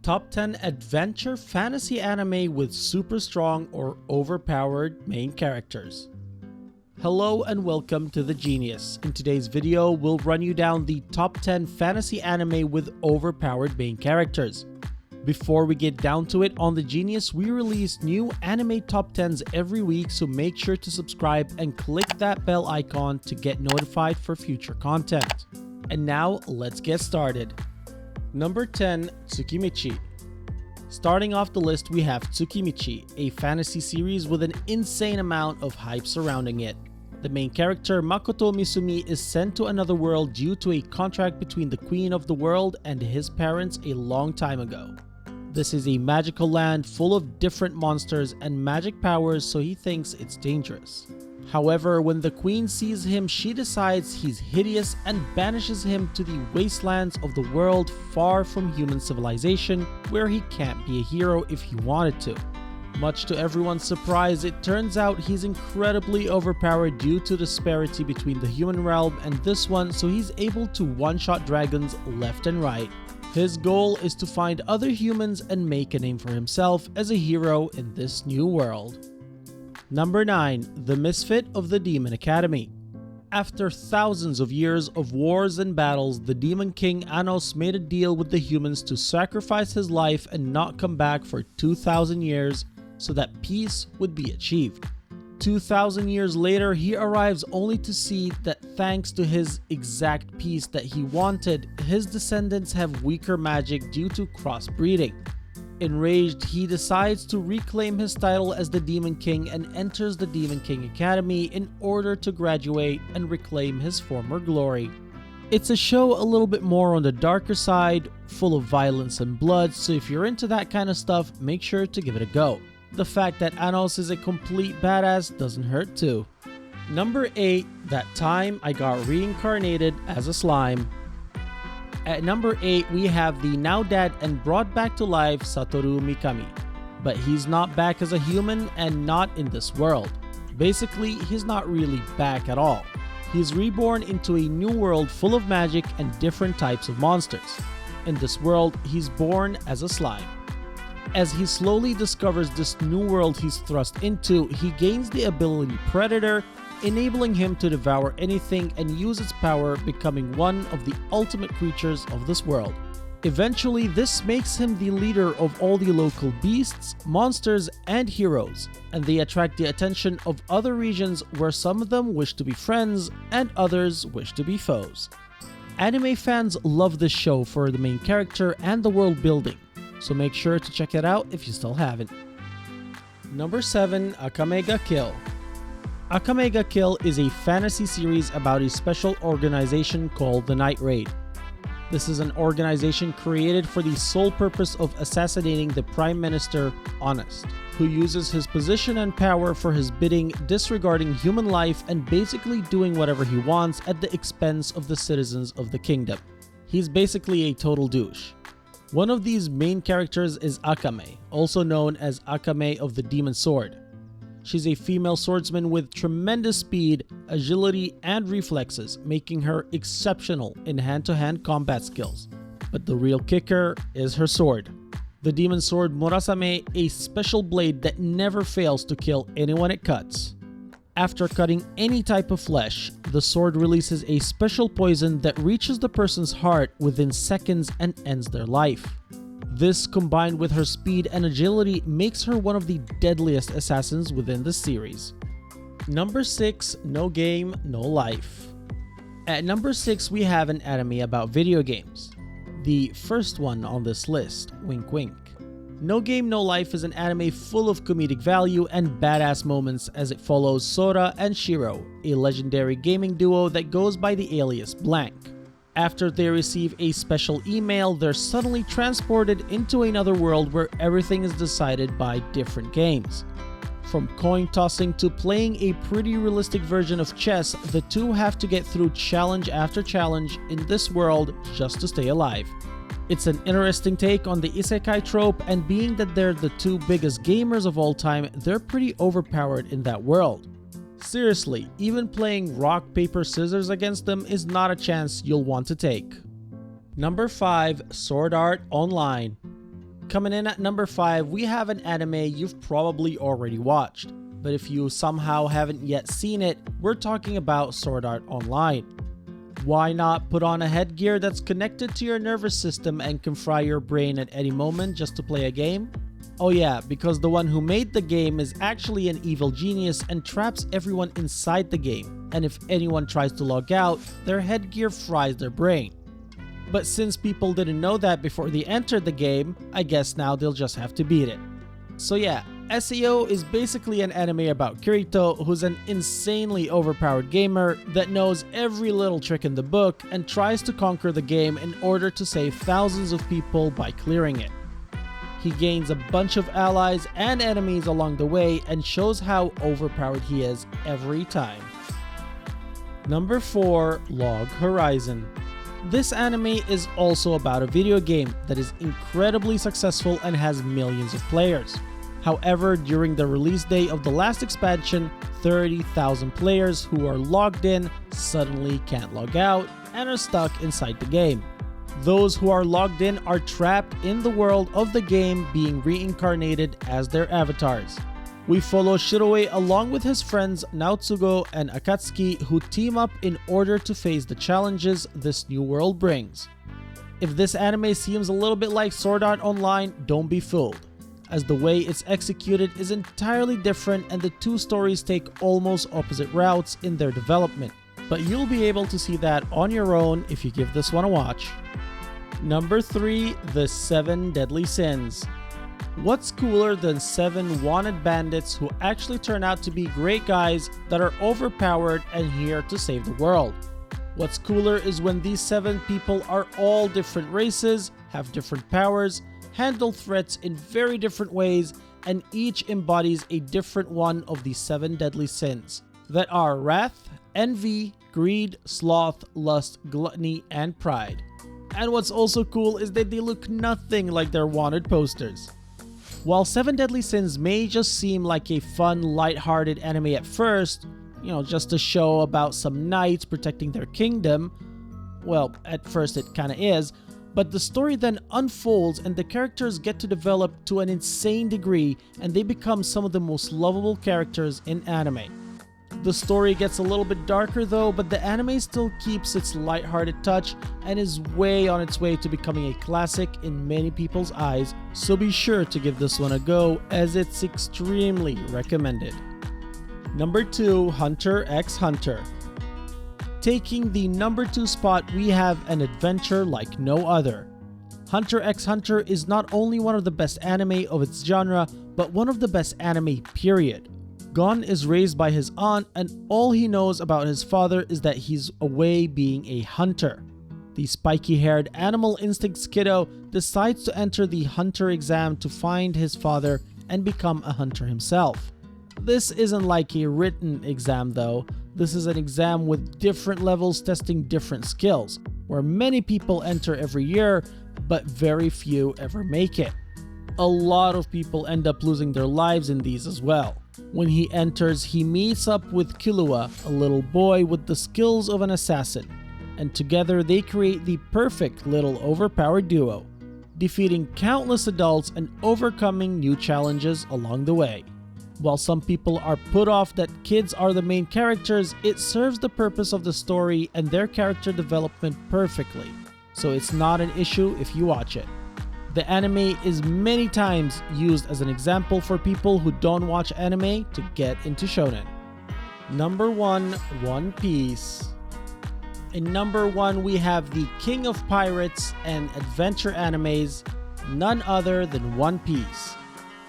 Top 10 adventure fantasy anime with super strong or overpowered main characters. Hello and welcome to The Genius. In today's video, we'll run you down the top 10 fantasy anime with overpowered main characters. Before we get down to it, on The Genius, we release new anime top 10s every week, so make sure to subscribe and click that bell icon to get notified for future content. And now, let's get started. Number 10, Tsukimichi. Starting off the list, we have Tsukimichi, a fantasy series with an insane amount of hype surrounding it. The main character, Makoto Misumi, is sent to another world due to a contract between the queen of the world and his parents a long time ago. This is a magical land full of different monsters and magic powers, so he thinks it's dangerous. However, when the queen sees him, she decides he's hideous and banishes him to the wastelands of the world far from human civilization, where he can't be a hero if he wanted to. Much to everyone's surprise, it turns out he's incredibly overpowered due to disparity between the human realm and this one, so he's able to one-shot dragons left and right. His goal is to find other humans and make a name for himself as a hero in this new world. Number 9. The Misfit of the Demon Academy. After thousands of years of wars and battles, the Demon King Anos made a deal with the humans to sacrifice his life and not come back for 2,000 years so that peace would be achieved. 2,000 years later, he arrives only to see that thanks to his exact peace that he wanted, his descendants have weaker magic due to crossbreeding. Enraged, he decides to reclaim his title as the Demon King and enters the Demon King Academy in order to graduate and reclaim his former glory. It's a show a little bit more on the darker side, full of violence and blood, so if you're into that kind of stuff, make sure to give it a go. The fact that Anos is a complete badass doesn't hurt too. Number 8. That time I got reincarnated as a slime. At number 8, we have the now dead and brought back to life Satoru Mikami. But he's not back as a human and not in this world. Basically, he's not really back at all. He's reborn into a new world full of magic and different types of monsters. In this world, he's born as a slime. As he slowly discovers this new world he's thrust into, he gains the ability Predator, enabling him to devour anything and use its power, becoming one of the ultimate creatures of this world. Eventually, this makes him the leader of all the local beasts, monsters, and heroes, and they attract the attention of other regions where some of them wish to be friends and others wish to be foes. Anime fans love this show for the main character and the world building, so make sure to check it out if you still haven't. Number 7. Akame Ga Kill. Akame Ga Kill is a fantasy series about a special organization called the Night Raid. This is an organization created for the sole purpose of assassinating the Prime Minister, Honest, who uses his position and power for his bidding, disregarding human life and basically doing whatever he wants at the expense of the citizens of the kingdom. He's basically a total douche. One of these main characters is Akame, also known as Akame of the Demon Sword. She's a female swordsman with tremendous speed, agility, and reflexes, making her exceptional in hand-to-hand combat skills. But the real kicker is her sword. The Demon Sword Murasame, a special blade that never fails to kill anyone it cuts. After cutting any type of flesh, the sword releases a special poison that reaches the person's heart within seconds and ends their life. This, combined with her speed and agility, makes her one of the deadliest assassins within the series. Number 6. No Game, No Life. At number 6, we have an anime about video games. The first one on this list, wink wink. No Game, No Life is an anime full of comedic value and badass moments as it follows Sora and Shiro, a legendary gaming duo that goes by the alias Blank. After they receive a special email, they're suddenly transported into another world where everything is decided by different games. From coin tossing to playing a pretty realistic version of chess, the two have to get through challenge after challenge in this world just to stay alive. It's an interesting take on the isekai trope, and being that they're the two biggest gamers of all time, they're pretty overpowered in that world. Seriously, even playing rock, paper, scissors against them is not a chance you'll want to take. Number 5. Sword Art Online. Coming in at number 5, we have an anime you've probably already watched, but if you somehow haven't yet seen it, we're talking about Sword Art Online. Why not put on a headgear that's connected to your nervous system and can fry your brain at any moment just to play a game? Oh yeah, because the one who made the game is actually an evil genius and traps everyone inside the game, and if anyone tries to log out, their headgear fries their brain. But since people didn't know that before they entered the game, I guess now they'll just have to beat it. So yeah, SEO is basically an anime about Kirito, who's an insanely overpowered gamer that knows every little trick in the book and tries to conquer the game in order to save thousands of people by clearing it. He gains a bunch of allies and enemies along the way and shows how overpowered he is every time. Number 4, Log Horizon. This anime is also about a video game that is incredibly successful and has millions of players. However, during the release day of the last expansion, 30,000 players who are logged in suddenly can't log out and are stuck inside the game. Those who are logged in are trapped in the world of the game, being reincarnated as their avatars. We follow Shiroe along with his friends Naotsugo and Akatsuki, who team up in order to face the challenges this new world brings. If this anime seems a little bit like Sword Art Online, don't be fooled, as the way it's executed is entirely different and the two stories take almost opposite routes in their development. But you'll be able to see that on your own if you give this one a watch. Number 3, The 7 Deadly Sins. What's cooler than 7 wanted bandits who actually turn out to be great guys that are overpowered and here to save the world? What's cooler is when these 7 people are all different races, have different powers, handle threats in very different ways, and each embodies a different one of the 7 deadly sins that are wrath, envy, greed, sloth, lust, gluttony, and pride. And what's also cool is that they look nothing like their wanted posters. While 7 Deadly Sins may just seem like a fun, light-hearted anime at first, just a show about some knights protecting their kingdom, well, at first it kinda is, but the story then unfolds and the characters get to develop to an insane degree and they become some of the most lovable characters in anime. The story gets a little bit darker though, but the anime still keeps its lighthearted touch and is way on its way to becoming a classic in many people's eyes, so be sure to give this one a go as it's extremely recommended. Number 2, Hunter x Hunter. Taking the number 2 spot, we have an adventure like no other. Hunter x Hunter is not only one of the best anime of its genre, but one of the best anime period. Gon is raised by his aunt and all he knows about his father is that he's away being a hunter. The spiky-haired animal instincts kiddo decides to enter the hunter exam to find his father and become a hunter himself. This isn't like a written exam though, this is an exam with different levels testing different skills, where many people enter every year, but very few ever make it. A lot of people end up losing their lives in these as well. When he enters, he meets up with Killua, a little boy with the skills of an assassin, and together they create the perfect little overpowered duo, defeating countless adults and overcoming new challenges along the way. While some people are put off that kids are the main characters, it serves the purpose of the story and their character development perfectly, so it's not an issue if you watch it. The anime is many times used as an example for people who don't watch anime to get into shonen. Number 1, One Piece. In number 1, we have the king of pirates and adventure animes, none other than One Piece.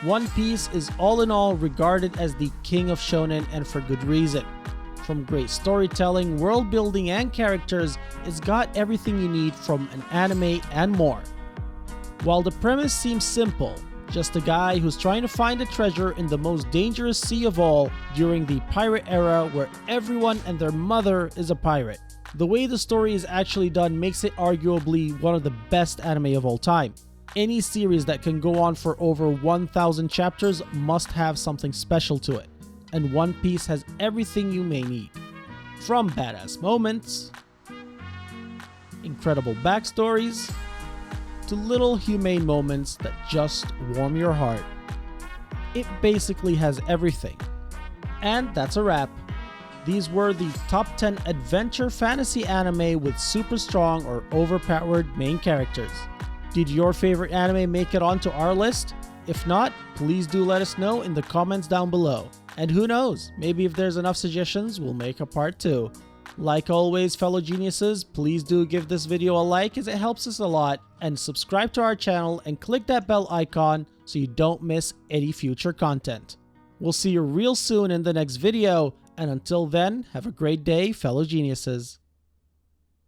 One Piece is all in all regarded as the king of shonen, and for good reason. From great storytelling, world building, and characters, it's got everything you need from an anime and more. While the premise seems simple, just a guy who's trying to find a treasure in the most dangerous sea of all during the pirate era where everyone and their mother is a pirate. The way the story is actually done makes it arguably one of the best anime of all time. Any series that can go on for over 1,000 chapters must have something special to it, and One Piece has everything you may need. From badass moments, incredible backstories, to little humane moments that just warm your heart. It basically has everything. And that's a wrap. These were the top 10 adventure fantasy anime with super strong or overpowered main characters. Did your favorite anime make it onto our list? If not, please do let us know in the comments down below. And who knows, maybe if there's enough suggestions, we'll make a part 2. Like always, fellow geniuses, please do give this video a like as it helps us a lot, and subscribe to our channel and click that bell icon so you don't miss any future content. We'll see you real soon in the next video, and until then, have a great day, fellow geniuses.